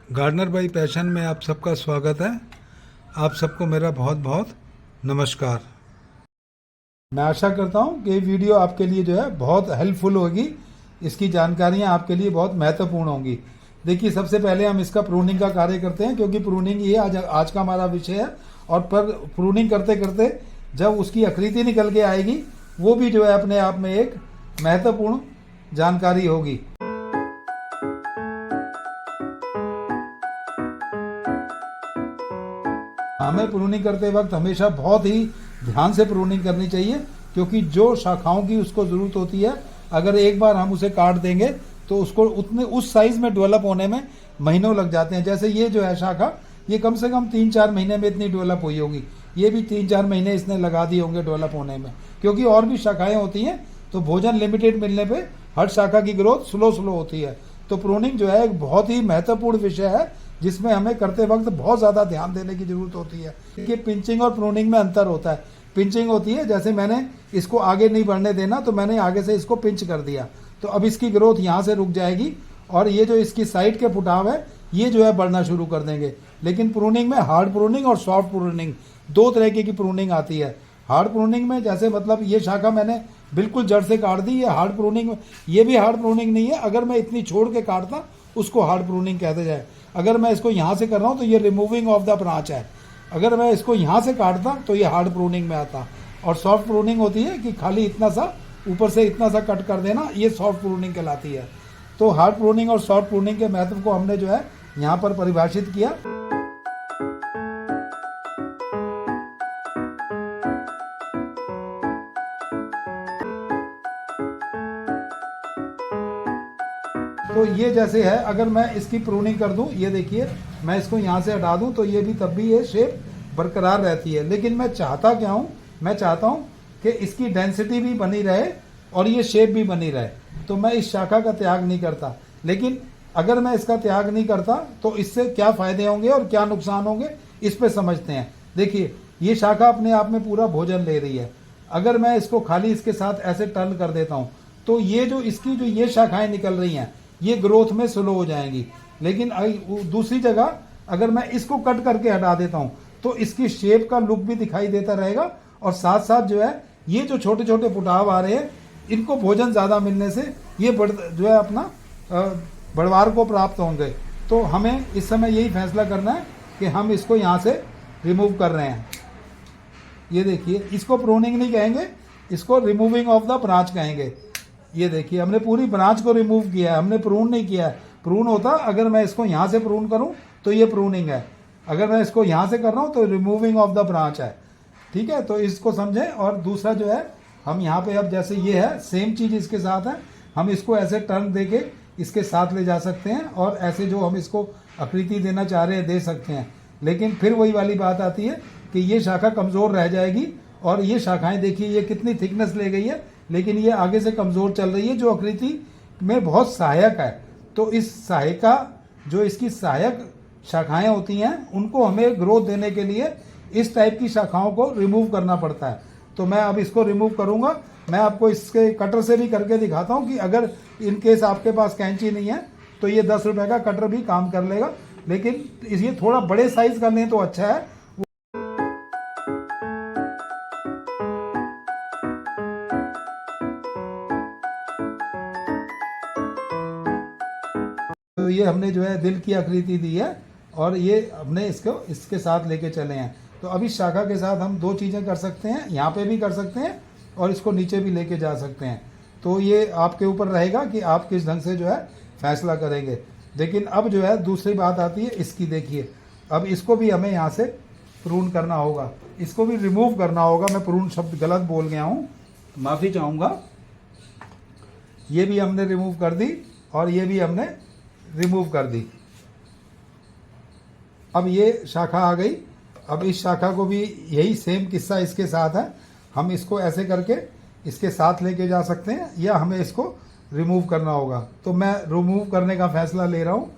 Gardener by passion में आप सबका स्वागत है। आप सबको मेरा बहुत बहुत नमस्कार। मैं आशा करता हूँ कि ये वीडियो आपके लिए जो है बहुत हेल्पफुल होगी। इसकी जानकारियाँ आपके लिए बहुत महत्वपूर्ण होंगी। देखिए, सबसे पहले हम इसका प्रूनिंग का कार्य करते हैं, क्योंकि प्रूनिंग ये आज का हमारा विषय है। और पर प्रूनिंग करते करते जब उसकी आकृति निकल के आएगी, वो भी जो है अपने आप में एक महत्वपूर्ण जानकारी होगी। हमें प्रूनिंग करते वक्त हमेशा बहुत ही ध्यान से प्रूनिंग करनी चाहिए, क्योंकि जो शाखाओं की उसको ज़रूरत होती है, अगर एक बार हम उसे काट देंगे तो उसको उस साइज़ में डेवलप होने में महीनों लग जाते हैं। जैसे ये जो है शाखा, ये कम से कम 3-4 महीने में इतनी डेवलप हुई होगी। ये भी 3-4 महीने इसने लगा दिए होंगे डेवलप होने में, क्योंकि और भी शाखाएँ होती हैं। तो भोजन लिमिटेड मिलने पर हर शाखा की ग्रोथ स्लो होती है। तो प्रूनिंग जो है एक बहुत ही महत्वपूर्ण विषय है, जिसमें हमें करते वक्त बहुत ज़्यादा ध्यान देने की ज़रूरत होती है। कि पिंचिंग और प्रूनिंग में अंतर होता है। पिंचिंग होती है, जैसे मैंने इसको आगे नहीं बढ़ने देना, तो मैंने आगे से इसको पिंच कर दिया, तो अब इसकी ग्रोथ यहाँ से रुक जाएगी और ये जो इसकी साइड के फुटाव है, ये जो है बढ़ना शुरू कर देंगे। लेकिन प्रूनिंग में हार्ड प्रूनिंग और सॉफ्ट प्रूनिंग दो तरह की प्रूनिंग आती है। हार्ड प्रूनिंग में जैसे मतलब ये शाखा मैंने बिल्कुल जड़ से काट दी, ये हार्ड प्रूनिंग में। ये भी हार्ड प्रूनिंग नहीं है, अगर मैं इतनी छोड़ के काटता उसको हार्ड प्रूनिंग कहते जाए। अगर मैं इसको यहाँ से कर रहा हूँ तो ये रिमूविंग ऑफ द ब्रांच है। अगर मैं इसको यहाँ से काटता तो ये हार्ड प्रूनिंग में आता। और सॉफ्ट प्रूनिंग होती है कि खाली इतना सा ऊपर से इतना सा कट कर देना, ये सॉफ्ट प्रूनिंग कहलाती है। तो हार्ड प्रूनिंग और सॉफ्ट प्रूनिंग के महत्व को हमने जो है यहाँ पर परिभाषित किया। तो ये जैसे है, अगर मैं इसकी प्रूनिंग कर दूं, ये देखिए मैं इसको यहाँ से हटा दूं तो ये भी तब भी ये शेप बरकरार रहती है। लेकिन मैं चाहता क्या हूँ, मैं चाहता हूँ कि इसकी डेंसिटी भी बनी रहे और ये शेप भी बनी रहे। तो मैं इस शाखा का त्याग नहीं करता। लेकिन अगर मैं इसका त्याग नहीं करता तो इससे क्या फ़ायदे होंगे और क्या नुकसान होंगे, इस पर समझते हैं। देखिए, ये शाखा अपने आप में पूरा भोजन ले रही है। अगर मैं इसको खाली इसके साथ ऐसे टर्न कर देता हूँ तो ये जो इसकी जो ये शाखाएँ निकल रही हैं, ये ग्रोथ में स्लो हो जाएंगी। लेकिन दूसरी जगह अगर मैं इसको कट करके हटा देता हूं तो इसकी शेप का लुक भी दिखाई देता रहेगा, और साथ साथ जो है ये जो छोटे छोटे फुटाव आ रहे हैं, इनको भोजन ज़्यादा मिलने से ये जो है अपना बढ़वार को प्राप्त होंगे। तो हमें इस समय यही फैसला करना है कि हम इसको यहाँ से रिमूव कर रहे हैं। ये देखिए, इसको प्रूनिंग नहीं कहेंगे, इसको रिमूविंग ऑफ द ब्रांच कहेंगे। ये देखिए, हमने पूरी ब्रांच को रिमूव किया है, हमने प्रून नहीं किया है। प्रून होता अगर मैं इसको यहाँ से प्रून करूँ तो ये प्रूनिंग है, अगर मैं इसको यहाँ से कर रहा हूँ तो रिमूविंग ऑफ द ब्रांच है। ठीक है, तो इसको समझें। और दूसरा जो है, हम यहाँ पे अब जैसे ये है, सेम चीज़ इसके साथ है, हम इसको ऐसे टर्न दे के इसके साथ ले जा सकते हैं, और ऐसे जो हम इसको आकृति देना चाह रहे हैं दे सकते हैं। लेकिन फिर वही वाली बात आती है कि ये शाखा कमज़ोर रह जाएगी, और ये शाखाएँ देखिए ये कितनी थिकनेस ले गई है, लेकिन ये आगे से कमज़ोर चल रही है, जो आकृति में बहुत सहायक है। तो इस सहायिका, जो इसकी सहायक शाखाएं होती हैं, उनको हमें ग्रोथ देने के लिए इस टाइप की शाखाओं को रिमूव करना पड़ता है। तो मैं अब इसको रिमूव करूंगा। मैं आपको इसके कटर से भी करके दिखाता हूं कि अगर इन केस आपके पास कैंची नहीं है तो ये 10 रुपये का कटर भी काम कर लेगा। लेकिन ये थोड़ा बड़े साइज़ का लें तो अच्छा है। तो ये हमने जो है दिल की आकृति दी है, और ये हमने इसको इसके साथ लेके चले हैं। तो अब इस शाखा के साथ हम दो चीज़ें कर सकते हैं, यहाँ पे भी कर सकते हैं और इसको नीचे भी लेके जा सकते हैं। तो ये आपके ऊपर रहेगा कि आप किस ढंग से जो है फैसला करेंगे। लेकिन अब जो है दूसरी बात आती है इसकी। देखिए, अब इसको भी हमें यहाँ से प्रून करना होगा, इसको भी रिमूव करना होगा। मैं प्रून शब्द गलत बोल गया हूँ, माफ़ी चाहूँगा। ये भी हमने रिमूव कर दी और ये भी हमने रिमूव कर दी। अब ये शाखा आ गई। अब इस शाखा को भी यही सेम किस्सा इसके साथ है। हम इसको ऐसे करके इसके साथ लेके जा सकते हैं, या हमें इसको रिमूव करना होगा। तो मैं रिमूव करने का फैसला ले रहा हूँ।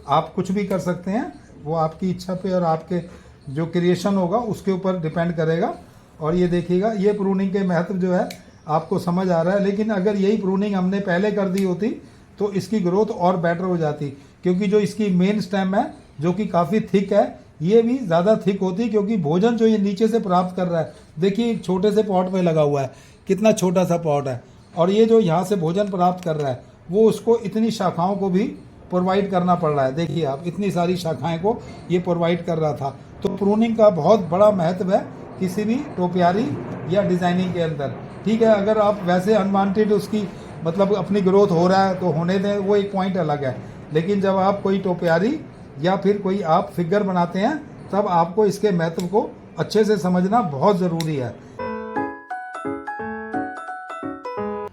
आप कुछ भी कर सकते हैं, वो आपकी इच्छा पे और आपके जो क्रिएशन होगा उसके ऊपर डिपेंड करेगा। और ये देखिएगा, ये प्रूनिंग के महत्व जो है आपको समझ आ रहा है। लेकिन अगर यही प्रूनिंग हमने पहले कर दी होती तो इसकी ग्रोथ और बेटर हो जाती, क्योंकि जो इसकी मेन स्टेम है जो कि काफ़ी थिक है, ये भी ज़्यादा थिक होती है क्योंकि भोजन जो ये नीचे से प्राप्त कर रहा है, देखिए एक छोटे से पॉट में लगा हुआ है, कितना छोटा सा पॉट है, और ये जो यहाँ से भोजन प्राप्त कर रहा है वो उसको इतनी शाखाओं को भी प्रोवाइड करना पड़ रहा है। देखिए आप, इतनी सारी शाखाएं को ये प्रोवाइड कर रहा था। तो प्रूनिंग का बहुत बड़ा महत्व है किसी भी टोपियारी या डिज़ाइनिंग के अंदर। ठीक है, अगर आप वैसे अनवांटेड उसकी मतलब अपनी ग्रोथ हो रहा है तो होने दें, वो एक पॉइंट अलग है। लेकिन जब आप कोई टोपियारी या फिर कोई आप फिगर बनाते हैं तब आपको इसके महत्व को अच्छे से समझना बहुत ज़रूरी है।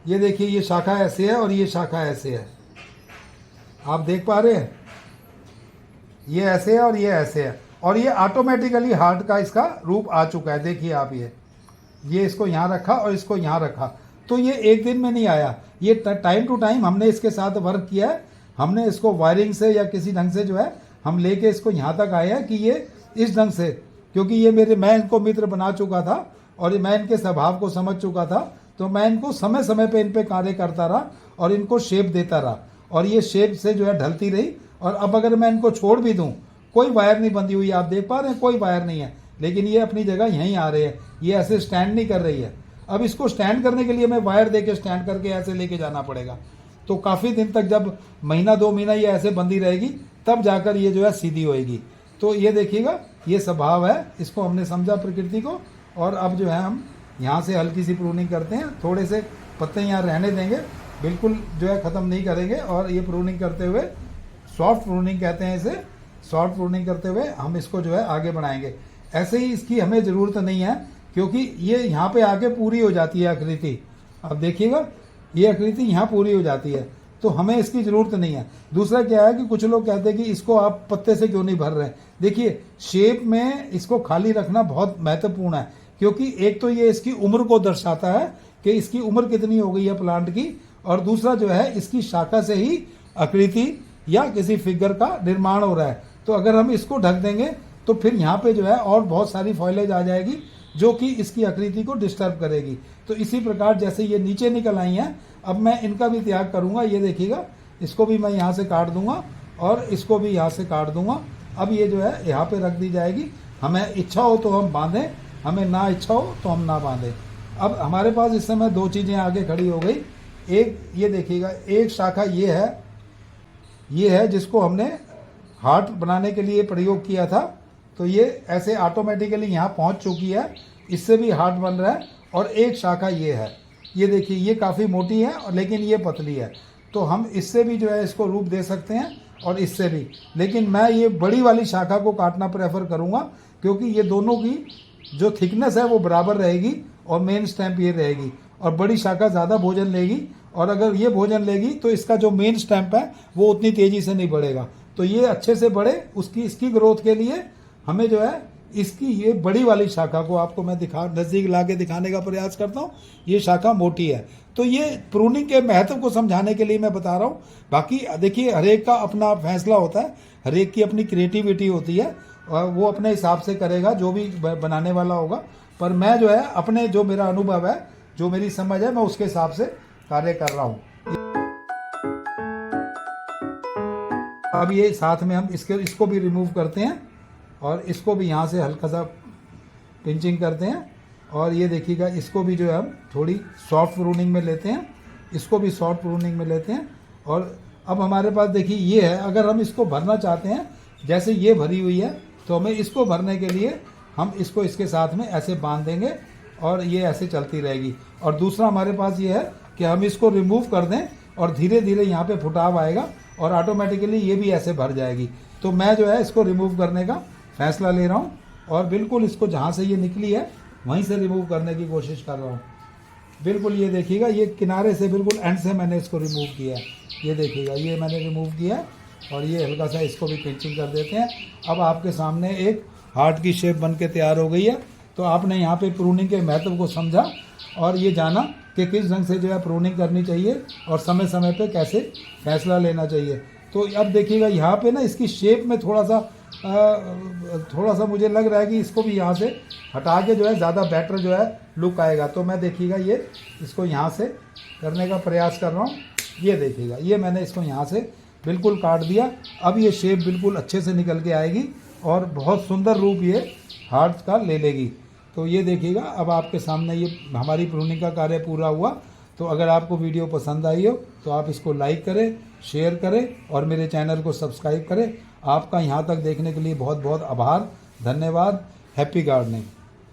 ये देखिए, ये शाखा ऐसे है और ये शाखा ऐसे है, आप देख पा रहे हैं, ये ऐसे है और ये ऐसे है, और ये ऑटोमेटिकली हार्ट का इसका रूप आ चुका है। देखिए आप, ये इसको यहाँ रखा और इसको यहाँ रखा, तो ये एक दिन में नहीं आया, ये टाइम टू टाइम हमने इसके साथ वर्क किया है। हमने इसको वायरिंग से या किसी ढंग से जो है हम लेके इसको यहाँ तक आए हैं कि ये इस ढंग से, क्योंकि ये मैं इनको मित्र बना चुका था और मैं इनके स्वभाव को समझ चुका था, तो मैं इनको समय समय पे इन पे कार्य करता रहा और इनको शेप देता रहा, और ये शेप से जो है ढलती रही। और अब अगर मैं इनको छोड़ भी दूं, कोई वायर नहीं बंधी हुई, आप देख पा रहे हैं कोई वायर नहीं है, लेकिन ये अपनी जगह यहीं आ रहे हैं, ये ऐसे स्टैंड नहीं कर रही है। अब इसको स्टैंड करने के लिए मैं वायर दे के स्टैंड करके ऐसे लेके जाना पड़ेगा, तो काफ़ी दिन तक, जब महीना 2 महीना ये ऐसे बंधी रहेगी तब जाकर ये जो है सीधी होएगी। तो ये देखिएगा, ये स्वभाव है, इसको हमने समझा प्रकृति को। और अब जो है हम यहाँ से हल्की सी प्रूनिंग करते हैं, थोड़े से पत्ते यहाँ रहने देंगे, बिल्कुल जो है ख़त्म नहीं करेंगे। और ये प्रूनिंग करते हुए, सॉफ्ट प्रूनिंग कहते हैं इसे, सॉफ्ट प्रूनिंग करते हुए हम इसको जो है आगे बढ़ाएंगे। ऐसे ही इसकी हमें ज़रूरत नहीं है क्योंकि ये यहाँ पे आके पूरी हो जाती है आकृति। अब देखिएगा, ये आकृति यहाँ पूरी हो जाती है, तो हमें इसकी ज़रूरत नहीं है। दूसरा क्या है कि कुछ लोग कहते हैं कि इसको आप पत्ते से क्यों नहीं भर रहे हैं। देखिए, शेप में इसको खाली रखना बहुत महत्वपूर्ण है, क्योंकि एक तो ये इसकी उम्र को दर्शाता है कि इसकी उम्र कितनी हो गई है प्लांट की, और दूसरा जो है इसकी शाखा से ही आकृति या किसी फिगर का निर्माण हो रहा है। तो अगर हम इसको ढक देंगे तो फिर यहाँ पे जो है और बहुत सारी फॉइलेज आ जाएगी जो कि इसकी आकृति को डिस्टर्ब करेगी। तो इसी प्रकार जैसे ये नीचे निकल आई हैं, अब मैं इनका भी त्याग करूँगा। ये देखिएगा, इसको भी मैं यहाँ से काट दूंगा और इसको भी यहाँ से काट दूंगा। अब ये जो है यहाँ पे रख दी जाएगी। हमें इच्छा हो तो हम बांधें, हमें ना इच्छा हो तो हम ना बांधें। अब हमारे पास इस समय 2 चीज़ें आगे खड़ी हो गई। एक ये देखिएगा, एक शाखा ये है जिसको हमने हार्ट बनाने के लिए प्रयोग किया था, तो ये ऐसे ऑटोमेटिकली यहाँ पहुँच चुकी है, इससे भी हार्ट बन रहा है। और एक शाखा ये है, ये देखिए, ये काफ़ी मोटी है और लेकिन ये पतली है, तो हम इससे भी जो है इसको रूप दे सकते हैं और इससे भी। लेकिन मैं ये बड़ी वाली शाखा को काटना प्रेफर करूँगा क्योंकि ये दोनों की जो थिकनेस है वो बराबर रहेगी और मेन स्टैम्प ये रहेगी, और बड़ी शाखा ज़्यादा भोजन लेगी, और अगर ये भोजन लेगी तो इसका जो मेन स्टैम्प है वो उतनी तेज़ी से नहीं बढ़ेगा। तो ये अच्छे से बढ़े, इसकी ग्रोथ के लिए हमें जो है इसकी ये बड़ी वाली शाखा को आपको मैं नज़दीक ला के दिखाने का प्रयास करता हूँ। ये शाखा मोटी है, तो ये प्रूनिंग के महत्व को समझाने के लिए मैं बता रहा हूँ। बाकी देखिए, हरेक का अपना फैसला होता है, हरेक की अपनी क्रिएटिविटी होती है, और वो अपने हिसाब से करेगा जो भी बनाने वाला होगा। पर मैं जो है अपने, जो मेरा अनुभव है, जो मेरी समझ है, मैं उसके हिसाब से कार्य कर रहा हूँ। अब ये साथ में हम इसको भी रिमूव करते हैं और इसको भी यहाँ से हल्का सा पिंचिंग करते हैं। और ये देखिएगा, इसको भी जो है हम थोड़ी सॉफ्ट प्रूनिंग में लेते हैं, इसको भी सॉफ्ट प्रूनिंग में लेते हैं। और अब हमारे पास देखिए ये है, अगर हम इसको भरना चाहते हैं, जैसे ये भरी हुई है, तो हमें इसको भरने के लिए हम इसको इसके साथ में ऐसे बांध देंगे और ये ऐसे चलती रहेगी। और दूसरा हमारे पास ये है कि हम इसको रिमूव कर दें और धीरे धीरे यहाँ पे फुटाव आएगा और ऑटोमेटिकली ये भी ऐसे भर जाएगी। तो मैं जो है इसको रिमूव करने का फैसला ले रहा हूँ और बिल्कुल इसको जहाँ से ये निकली है वहीं से रिमूव करने की कोशिश कर रहा हूँ। बिल्कुल ये देखिएगा, ये किनारे से बिल्कुल एंड से मैंने इसको रिमूव किया है। ये देखिएगा, ये मैंने रिमूव किया है और ये हल्का सा इसको भी पिंचिंग कर देते हैं। अब आपके सामने एक हार्ट की शेप बन के तैयार हो गई है। तो आपने यहाँ पे प्रूनिंग के महत्व को समझा और ये जाना कि किस ढंग से जो है प्रूनिंग करनी चाहिए और समय समय पे कैसे फैसला लेना चाहिए। तो अब देखिएगा, यहाँ पे ना इसकी शेप में थोड़ा सा मुझे लग रहा है कि इसको भी यहाँ से हटा के जो है ज़्यादा बेटर जो है लुक आएगा। तो मैं देखिएगा ये इसको यहाँ से करने का प्रयास कर रहा हूँ। ये देखिएगा, ये मैंने इसको यहाँ से बिल्कुल काट दिया। अब ये शेप बिल्कुल अच्छे से निकल के आएगी और बहुत सुंदर रूप ये हार्ट का ले लेगी। तो ये देखिएगा, अब आपके सामने ये हमारी प्रूनिंग का कार्य पूरा हुआ। तो अगर आपको वीडियो पसंद आई हो तो आप इसको लाइक करें, शेयर करें और मेरे चैनल को सब्सक्राइब करें। आपका यहाँ तक देखने के लिए बहुत बहुत आभार, धन्यवाद। Happy gardening.